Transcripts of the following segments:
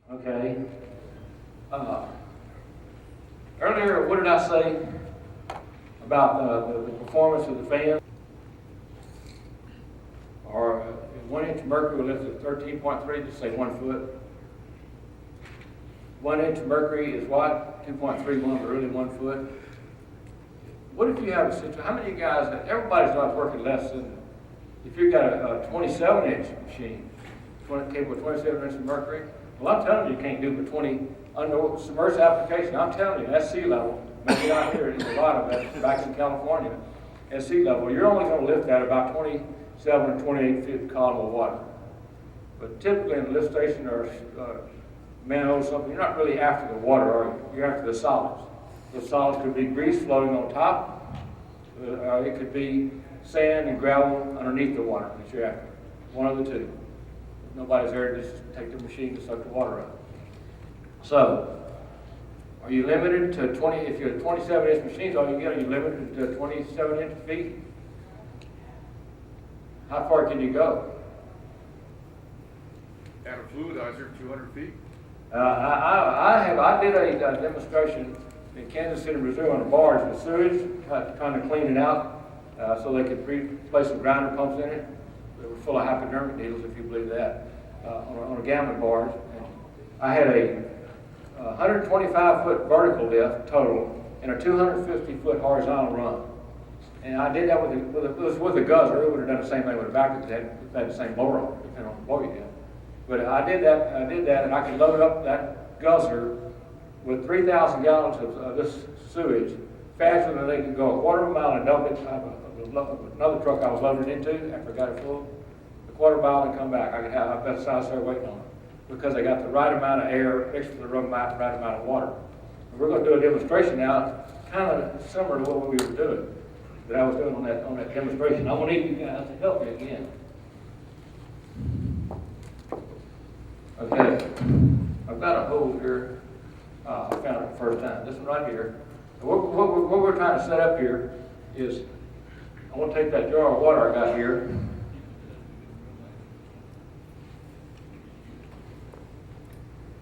Okay. Earlier, what did I say about the performance of the fan? Or 1 inch mercury will lift at 13.3, just say 1 foot. 1 inch mercury is what? 2.31, but really 1 foot. What if you have a situation? How many guys? Everybody's not working less than. If you've got a 27 inch machine, capable of 27 inches of mercury, well, I'm telling you, you can't do but 20 under submerged application. I'm telling you, that's sea level. Maybe not here, there's a lot of that back in California. At sea level, you're only going to lift at about 27 or 28 feet column of water. But typically in a lift station or manhole or something, you're not really after the water, are you? You're after the solids. The solids could be grease floating on top, it could be sand and gravel underneath the water that you're after. One of the two. Nobody's there to just take the machine to suck the water out. So, are you limited to 20, if you're a 27 inch machine, all you get, are you limited to 27 inch feet? How far can you go? At a fluidizer, 200 feet. I did a demonstration in Kansas City, Missouri on a barge with sewage, trying to clean it out so they could place some grinder pumps in it. They were full of hypodermic needles, if you believe that, on a Gammon barge. And I had a 125-foot vertical lift total and a 250-foot horizontal run. And I did that with a guzzer. It would have done the same thing with a vacuum if it had the same blower on it, depending on the blower you had. But I did that, and I could load up that guzzer with 3,000 gallons of this sewage faster than they could go a quarter of a mile and dump it. Another truck I was loaded into, after I got it full, a quarter mile and come back. I could have that size there waiting on it because I got the right amount of air mixed with the right amount of water. And we're going to do a demonstration now, kind of similar to what we were doing, that I was doing on that demonstration. I'm going to need you guys to help me again. Okay, I've got a hole here. I found it the first time. This one right here. And what we're trying to set up here is, I want to take that jar of water I got here.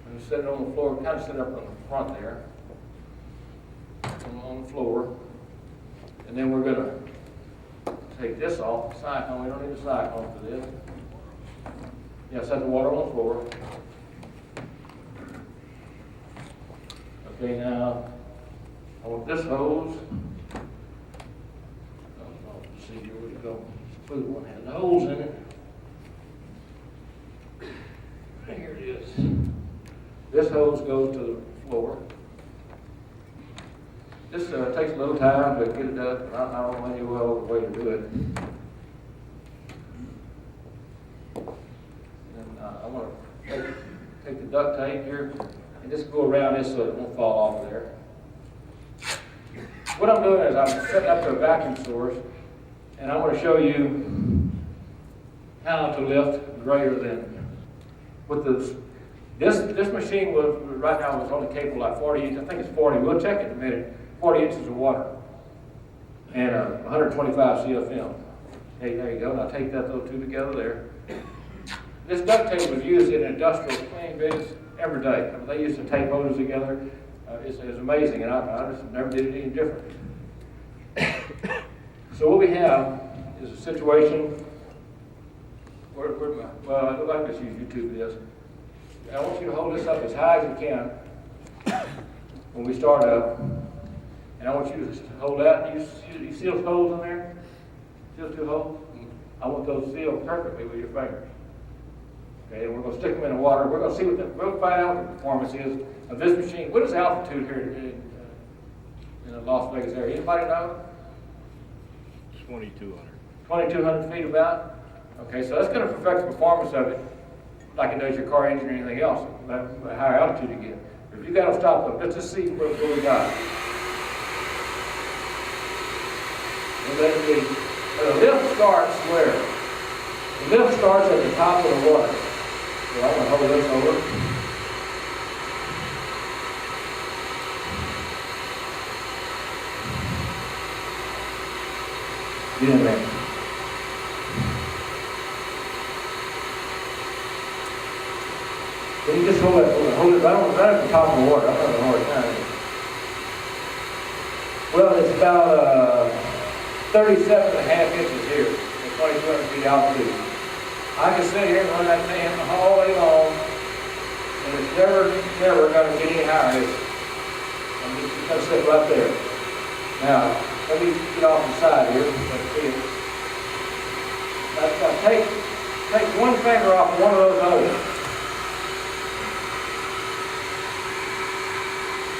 And set it on the floor, kind of set it up on the front there, on the floor. And then we're going to take this off the cyclone. We don't need a cyclone for this. Yeah, set the water on the floor. Okay, now I want this hose. Let's see here, where'd it go? Blue one has holes in it. Here it is. This hose goes to the floor. This takes a little time to get it done. I don't know any way to do it. And I want to take the duct tape here and just go around this so it won't fall off of there. What I'm doing is I'm setting up a vacuum source, and I want to show you how to lift greater than with this machine was right now was only capable of 40 inches. I think it's 40. We'll check it in a minute. 40 inches of water and 125 CFM. Okay, there you go. Now take those two together there. This duct tape was used in industrial cleaning business every day. I mean, they used to tape hoses together. It's amazing, and I just never did it any different. So what we have is a situation where well, I like to use YouTube for this. I want you to hold this up as high as you can when we start up. And I want you to hold that. You see those holes in there? See those two holes? I want those sealed perfectly with your fingers. Okay, and we're going to stick them in the water. We're going to see we'll find out what the performance is of this machine. What is altitude here in the Las Vegas area? Anybody know? 2,200. 2,200 feet about? Okay, so that's going to perfect the performance of it like it does your car engine or anything else, the higher altitude you get. But if you got to stop up, let's just see what we got. And then the lift starts where? The lift starts at the top of the water. So I'm going to hold this over. Get in there. Then you just hold it right at the top of the water. I don't know how it is. Well, it's about 37 and a half inches here at 2,200 feet altitude. I can sit here and run that fan all day long, and it's never going to get any higher. I'm just going to sit right there. Now, let me get off the side here. Let's see it. Now, take one finger off one of those holes.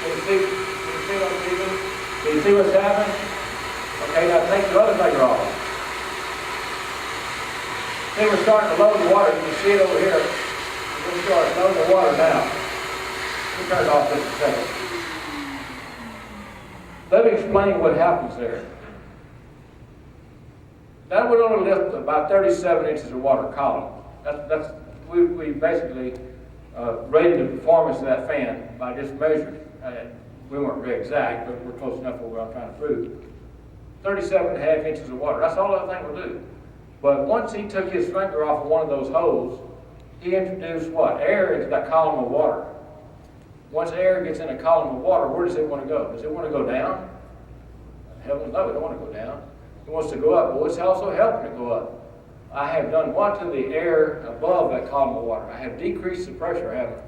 Can you see what I'm doing? Can you see what's happening? Okay, now take the other finger off. See, we're starting to load the water. You can see it over here. We're starting to load the water now. We'll turn it off just a second. Let me explain what happens there. That would only lift about 37 inches of water column. We basically rated the performance of that fan by just measuring. We weren't very exact, but we're close enough for what I'm trying to prove. 37 and a half inches of water. That's all that thing will do. But once he took his finger off of one of those holes, he introduced what? Air into that column of water. Once air gets in a column of water, where does it want to go? Does it want to go down? Heavens no, it don't want to go down. It wants to go up. Well, it's also helping it go up. I have done what to the air above that column of water? I have decreased the pressure, haven't I?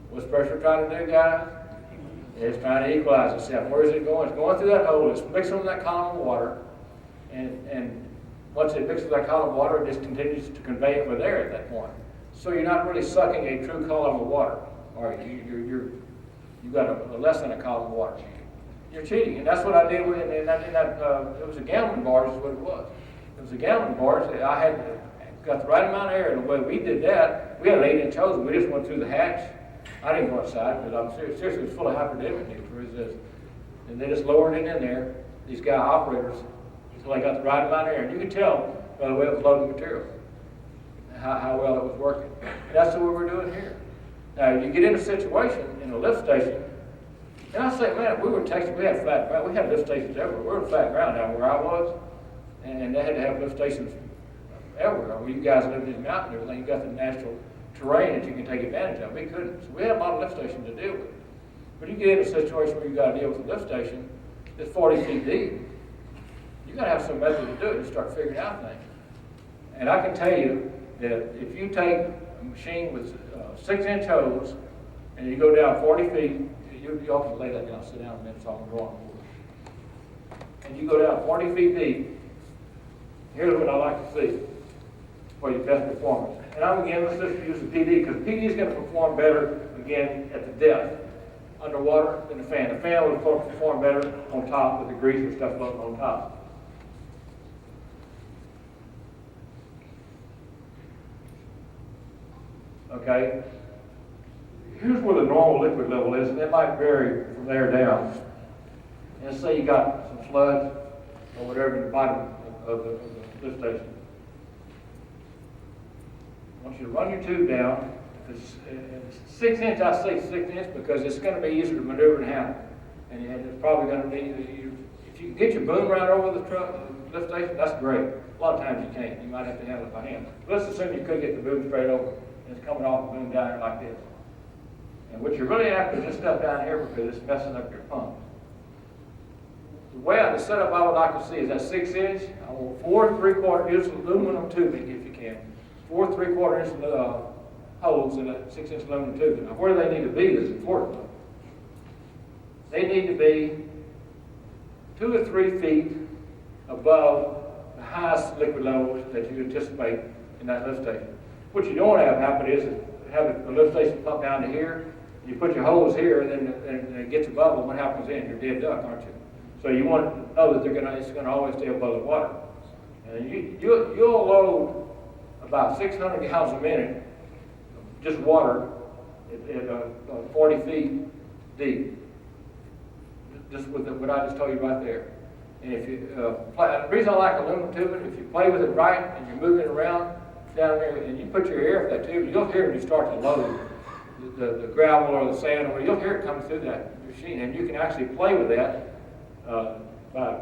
What's pressure trying to do, guys? It's trying to equalize itself. Where is it going? It's going through that hole. It's mixing with that column of water. And once it mixes with that column of water, it just continues to convey it with air at that point. So you're not really sucking a true column of water. Or you've got a less than a column of water. You're cheating. And that's what I did with it. It was a gallon barge is what it was. It was a gallon barge. I had got the right amount of air. And the way we did that, we had an 8-inch hose, and we just went through the hatch. I didn't go outside, but I'm seriously, it was full of hyperdynamic to resist. And they just lowered it in there, these guy operators, until they got the right amount of air. And you could tell by the way it was loading material, how well it was working. And that's what we're doing here. Now, you get in a situation in a lift station, and I say, man, we were in Texas, we had flat ground. We had lift stations everywhere. We were in flat ground now where I was, and they had to have lift stations everywhere. Well, you guys lived in the mountain and everything, you got the natural terrain that you can take advantage of. We couldn't. So we had a lot of lift stations to deal with. But you get in a situation where you've got to deal with a lift station that's 40 feet deep. You've got to have some method to do it and start figuring out things. And I can tell you that if you take a machine with 6-inch hose and you go down 40 feet, you all can lay that down, sit down a minute so I'm drawing board. And you go down 40 feet deep, here's what I like to see for your best performance. And I'm again, let's just use the PD, because the PD is going to perform better, again, at the depth underwater than the fan. The fan will perform better on top with the grease and stuff floating on top. Okay? Here's where the normal liquid level is, and it might vary from there down. And say you got some sludge or whatever in the bottom of the lift station. I want you to run your tube down. If it's 6-inch, I say 6-inch because it's going to be easier to maneuver and handle. And it's probably going to be, if you can get your boom right over the truck, lift station, that's great. A lot of times you can't. You might have to handle it by hand. But let's assume you could get the boom straight over, and it's coming off the boom down here like this. And what you're really after is this stuff down here because it's messing up your pump. The way I set up I would like to see is that 6-inch. I want 4 3/4 inch aluminum tubing if you can. 4 3/4 inch holes in a 6-inch aluminum tubing. Now, where they need to be is important. They need to be 2 or 3 feet above the highest liquid levels that you anticipate in that lift station. What you don't want to have happen is have the lift station pump down to here. You put your hose here, and then it gets above them. What happens then? You're dead duck, aren't you? So you want to know that it's going to always stay above the water. And you'll load about 600 gallons a minute of just water at 40 feet deep. Just with what I just told you right there. And if you the reason I like aluminum tubing, if you play with it right and you're moving it around down there, and you put your air for that tube, you'll hear it when you start to load the gravel or the sand, or you'll hear it coming through that machine, and you can actually play with that by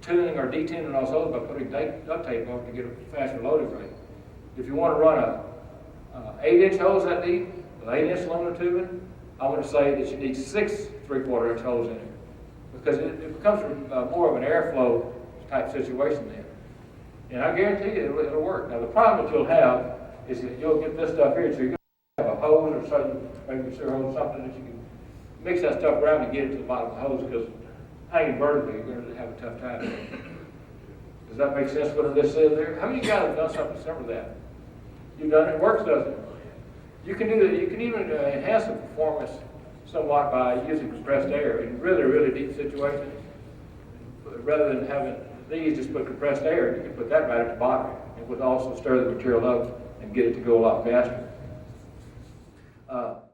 tuning or detuning those holes by putting duct tape on to get a faster loading rate. If you want to run a 8-inch hose that deep, with 8-inch aluminum tubing, I'm going to say that you need 6 3/4 inch holes in it, because it becomes more of an airflow type situation then. And I guarantee you it'll work. Now the problem that you'll have is that you'll get this stuff here, so you're going to have a hose or something, maybe a sewer hose, something that you can mix that stuff around and get it to the bottom of the hose, because hanging vertically, you're going to have a tough time. Does that make sense what this says there? How many of you guys have done something similar to that? You've done it, it works, doesn't it? You can do that. You can even enhance the performance somewhat by using compressed air in really, really deep situations. Rather than having these just put compressed air, you can put that right at the bottom. It would also stir the material up and get it to go a lot faster.